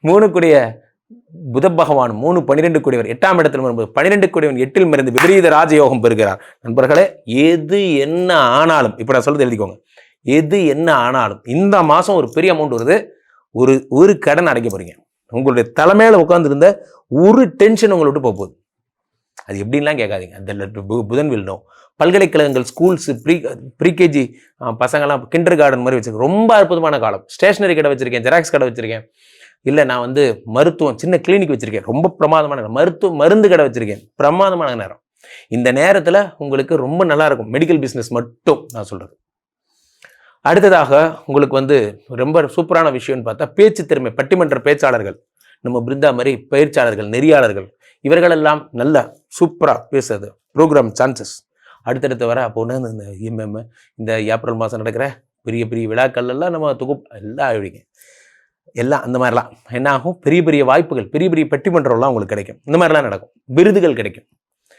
3 கூடிய புத பகவான் 3-12 கூடியவர் 8ஆம் இடத்தில் வரும்போது 12 கூடியவன் 8இல் மறைந்து விபரீத ராஜயோகம் பெறுகிறார். நண்பர்களே, எது என்ன ஆனாலும் இப்போ நான் சொல்றது எழுதிக்கோங்க. எது என்ன ஆனாலும் இந்த மாதம் ஒரு பெரிய அமௌண்ட் வருது. ஒரு கடன் அடைக்க போறீங்க. உங்களுடைய தலைமையில உட்காந்துருந்த ஒரு டென்ஷன் உங்களை விட்டு போகுது. அது எப்படின்லாம் கேட்காதீங்க. அந்த புதன் வில்னோ பல்கலைக்கழகங்கள், ஸ்கூல்ஸ், ப்ரீகேஜி பசங்கள்லாம் கிண்டர் கார்டன் மாதிரி வச்சிருக்கேன். ரொம்ப அற்புதமான காலம். ஸ்டேஷனரி கடை வச்சிருக்கேன், ஜெராக்ஸ் கடை வச்சிருக்கேன், இல்லை நான் வந்து மருத்துவம் சின்ன கிளினிக் வச்சிருக்கேன், ரொம்ப பிரமாதமான நேரம். மருந்து கடை வச்சிருக்கேன், பிரமாதமான நேரம். இந்த நேரத்தில் உங்களுக்கு ரொம்ப நல்லா இருக்கும். மெடிக்கல் பிஸ்னஸ் மட்டும் நான் சொல்றது. அடுத்ததாக உங்களுக்கு வந்து ரொம்ப சூப்பரான விஷயம்னு பார்த்தா பேச்சு திறமை. பட்டிமன்ற பேச்சாளர்கள், நம்ம பிருந்தா மாதிரி பயிற்சியாளர்கள், நெறியாளர்கள், இவர்களெல்லாம் நல்ல சூப்பராக பேசுறது ப்ரோக்ராம் சான்சஸ் அடுத்தடுத்து வர. அப்போ ஒன்று இந்த ஏப்ரல் மாதம் நடக்கிற பெரிய பெரிய விழாக்கள் எல்லாம் நம்ம எல்லாம் ஆயிடுங்க. எல்லாம் அந்த மாதிரிலாம் என்ன ஆகும், பெரிய பெரிய வாய்ப்புகள், பெரிய பெரிய பட்டிமன்றம்லாம் உங்களுக்கு கிடைக்கும். இந்த மாதிரிலாம் நடக்கும். விருதுகள் கிடைக்கும்.